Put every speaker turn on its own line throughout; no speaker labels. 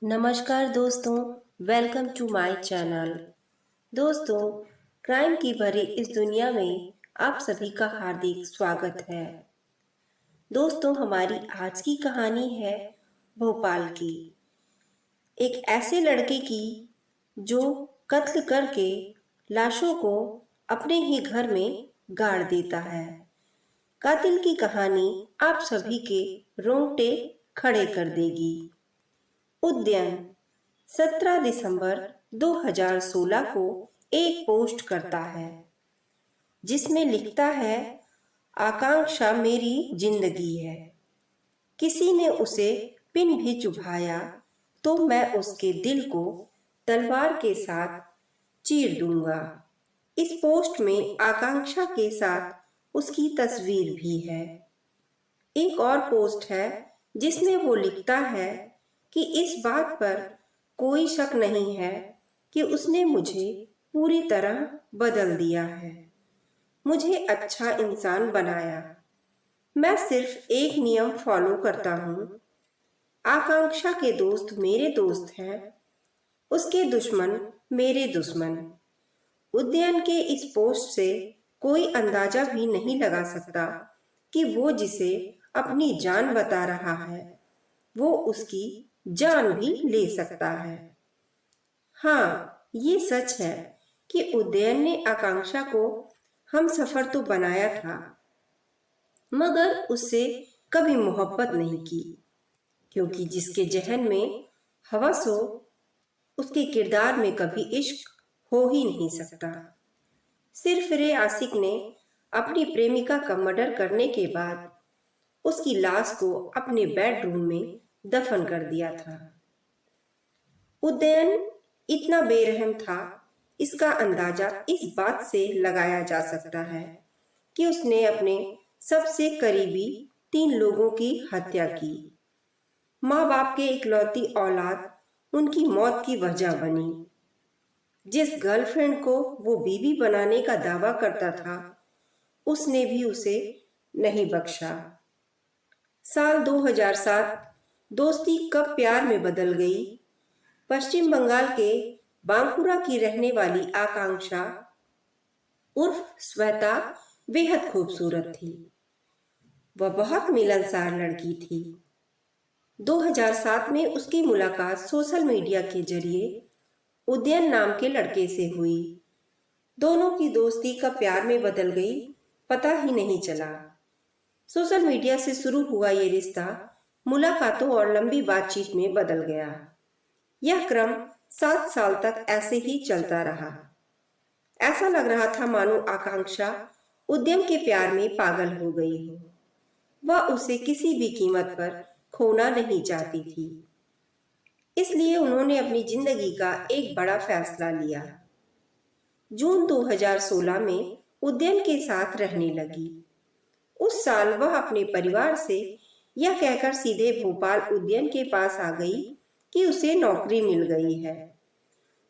नमस्कार दोस्तों, welcome to my channel. दोस्तों, क्राइम की भरी इस दुनिया में आप सभी का हार्दिक स्वागत है। दोस्तों, हमारी आज की कहानी है भोपाल की, एक ऐसे लड़के की जो कत्ल करके लाशों को अपने ही घर में गाड़ देता है। कातिल की कहानी आप सभी के रोंगटे खड़े कर देगी। उद्यन 17 दिसंबर 2016 को एक पोस्ट करता है जिसमें लिखता है, आकांक्षा मेरी जिंदगी है। किसी ने उसे पिन भी चुभाया तो मैं उसके दिल को तलवार के साथ चीर दूंगा। इस पोस्ट में आकांक्षा के साथ उसकी तस्वीर भी है। एक और पोस्ट है जिसमें वो लिखता है कि इस बात पर कोई शक नहीं है कि उसने मुझे पूरी तरह बदल दिया है, मुझे अच्छा इंसान बनाया। मैं सिर्फ एक नियम फॉलो करता हूँ, आकांक्षा के दोस्त मेरे दोस्त हैं, उसके दुश्मन मेरे दुश्मन। उद्यन के इस पोस्ट से कोई अंदाजा भी नहीं लगा सकता कि वो जिसे अपनी जान बता रहा है वो उसकी जान भी ले सकता है। हाँ, ये सच है कि उदयन ने आकांक्षा को हम सफर तो बनाया था, मगर उससे कभी मोहब्बत नहीं की, क्योंकि जिसके जहन में हवस हो उसके किरदार में कभी इश्क हो ही नहीं सकता। सिर्फ रे आशिक ने अपनी प्रेमिका का मर्डर करने के बाद उसकी लाश को अपने बेडरूम में दफन कर दिया था। उदयन इतना बेरहम था, इसका अंदाजा इस बात से लगाया जा सकता है कि उसने अपने सबसे करीबी 3 लोगों की हत्या की। माँ बाप के इकलौती औलाद उनकी मौत की वजह बनी। जिस गर्लफ्रेंड को वो बीवी बनाने का दावा करता था उसने भी उसे नहीं बख्शा। साल 2007 दोस्ती कब प्यार में बदल गई। पश्चिम बंगाल के बांकुरा की रहने वाली आकांक्षा उर्फ श्वेता बेहद खूबसूरत थी। वह बहुत मिलनसार लड़की थी। 2007 में उसकी मुलाकात सोशल मीडिया के जरिए उदयन नाम के लड़के से हुई। दोनों की दोस्ती कब प्यार में बदल गई पता ही नहीं चला। सोशल मीडिया से शुरू हुआ ये रिश्ता मुलाकातों और लंबी बातचीत में बदल गया। यह क्रम 7 साल तक ऐसे ही चलता रहा। ऐसा लग रहा था मानो आकांक्षा उद्यम के प्यार में पागल हो गई हो। वह उसे किसी भी कीमत पर खोना नहीं चाहती थी। इसलिए उन्होंने अपनी जिंदगी का एक बड़ा फैसला लिया। जून 2016 में उद्यम के साथ रहने लगी। उस साल वह अपने परिवार से यह कहकर सीधे भोपाल उद्यन के पास आ गई कि उसे नौकरी मिल गई है।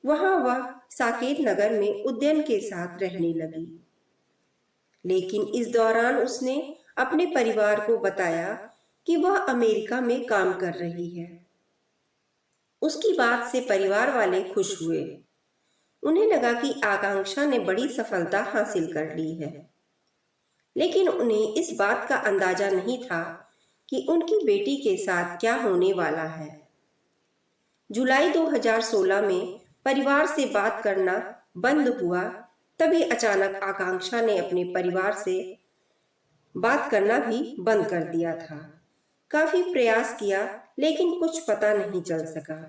वहां वह साकेत नगर में उद्यन के साथ रहने लगी। लेकिन इस दौरान उसने अपने परिवार को बताया कि वह अमेरिका में काम कर रही है। उसकी बात से परिवार वाले खुश हुए। उन्हें लगा कि आकांक्षा ने बड़ी सफलता हासिल कर ली है। लेकिन उन्हें इस बात का अंदाजा नहीं था कि उनकी बेटी के साथ क्या होने वाला है। जुलाई 2016 में परिवार से बात करना बंद हुआ। तभी अचानक आकांक्षा ने अपने परिवार से बात करना भी बंद कर दिया था। काफी प्रयास किया लेकिन कुछ पता नहीं चल सका।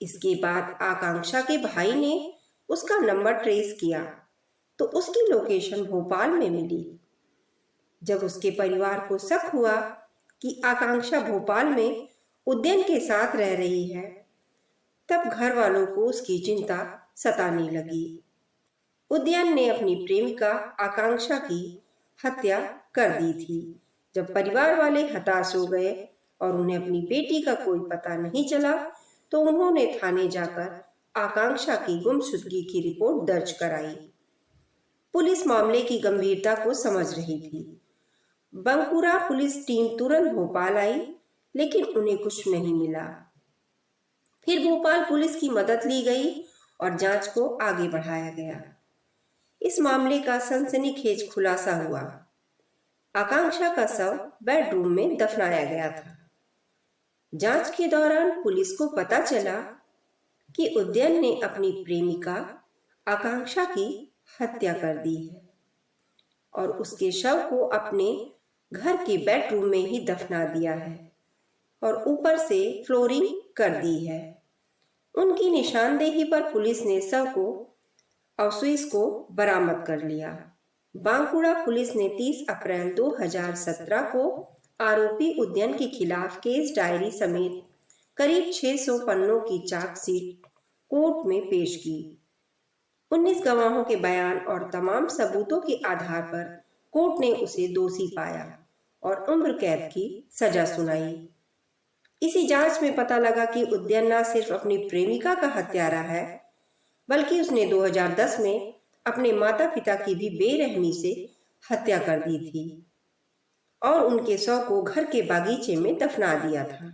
इसके बाद आकांक्षा के भाई ने उसका नंबर ट्रेस किया तो उसकी लोकेशन भोपाल में मिली। जब उसके परिवार को शक हुआ कि आकांक्षा भोपाल में उद्यन के साथ रह रही है, तब घर वालों को उसकी चिंता सताने लगी। उद्यन ने अपनी प्रेमिका आकांक्षा की हत्या कर दी थी। जब परिवार वाले हताश हो गए और उन्हें अपनी बेटी का कोई पता नहीं चला तो उन्होंने थाने जाकर आकांक्षा की गुमशुदगी की रिपोर्ट दर्ज कराई। पुलिस मामले की गंभीरता को समझ रही थी। बंकुरा पुलिस टीम तुरंत भोपाल आई लेकिन उन्हें कुछ नहीं मिला। फिर भोपाल पुलिस की मदद ली गई और जांच को आगे बढ़ाया गया। इस मामले का सनसनीखेज खुलासा हुआ। आकांक्षा का शव बेडरूम में दफनाया गया था। जांच के दौरान पुलिस को पता चला कि उदयन ने अपनी प्रेमिका आकांक्षा की हत्या कर दी है और उसके शव को अपने घर के बेडरूम में ही दफना दिया है और ऊपर से फ्लोरिंग कर दी है। उनकी निशानदेही पर पुलिस ने शव को अवशेष को बरामद कर लिया। बांकुड़ा पुलिस ने 30 अप्रैल 2017 को आरोपी उदयन के खिलाफ केस डायरी समेत करीब 600 पन्नों की चार्जशीट कोर्ट में पेश की। 19 गवाहों के बयान और तमाम सबूतों के आधार पर कोर्ट ने उसे दोषी पाया और उम्र कैद की सजा सुनाई। इसी जांच में पता लगा कि उदयन न सिर्फ अपनी प्रेमिका का हत्यारा है, बल्कि उसने 2010 में अपने माता पिता की भी बेरहमी से हत्या कर दी थी और उनके शव को घर के बागीचे में दफना दिया था।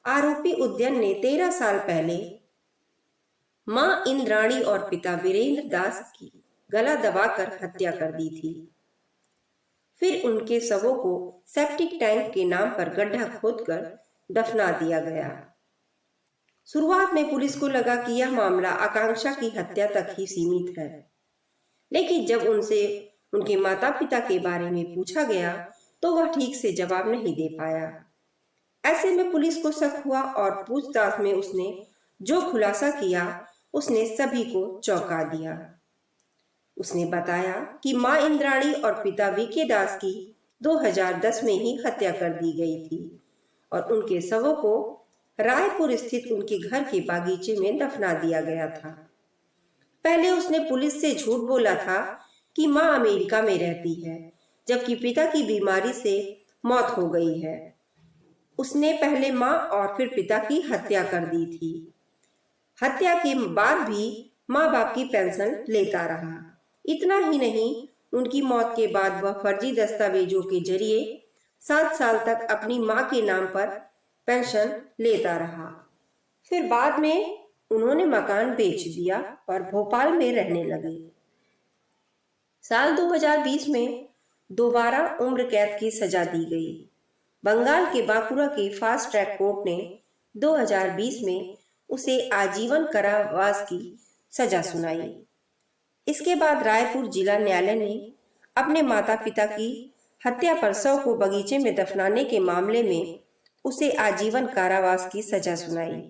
आरोपी उदयन ने 13 साल पहले मां इंद्राणी और पिता वीरेंद्र दास की गला दबाकर हत्या कर दी थी। फिर उनके शवों को सेप्टिक टैंक के नाम पर गड्ढा खोदकर दफना दिया गया। शुरुआत में पुलिस को लगा कि यह मामला आकांक्षा की हत्या तक ही सीमित है, लेकिन जब उनसे उनके माता पिता के बारे में पूछा गया तो वह ठीक से जवाब नहीं दे पाया। ऐसे में पुलिस को शक हुआ और पूछताछ में उसने जो खुलासा किया उसने सभी को चौंका दिया। उसने बताया कि मां इंद्राणी और पिता वीके दास की 2010 में ही हत्या कर दी गई थी और उनके शवों को रायपुर स्थित उनके घर के बागीचे में दफना दिया गया था। पहले उसने पुलिस से झूठ बोला था कि मां अमेरिका में रहती है, जबकि पिता की बीमारी से मौत हो गई है। उसने पहले मां और फिर पिता की हत्या कर दी थी। हत्या के बाद भी मां बाप की पेंशन लेता रहा। इतना ही नहीं, उनकी मौत के बाद वह फर्जी दस्तावेजों के जरिए 7 साल तक अपनी मां के नाम पर पेंशन लेता रहा। फिर बाद में उन्होंने मकान बेच दिया और भोपाल में रहने लगे। साल 2020 में दोबारा उम्र कैद की सजा दी गई। बंगाल के बांकुड़ा के फास्ट ट्रैक कोर्ट ने 2020 में उसे आजीवन कारावास की सजा सुनाई। इसके बाद रायपुर जिला न्यायालय ने अपने माता पिता की हत्या पर शव को बगीचे में दफनाने के मामले में उसे आजीवन कारावास की सजा सुनाई।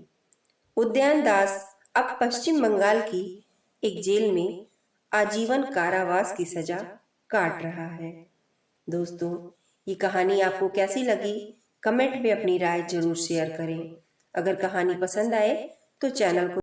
उदयन दास अब पश्चिम बंगाल की एक जेल में आजीवन कारावास की सजा काट रहा है। दोस्तों, ये कहानी आपको कैसी लगी? कमेंट में अपनी राय जरूर शेयर करें। अगर कहानी पसंद आए तो चैनल को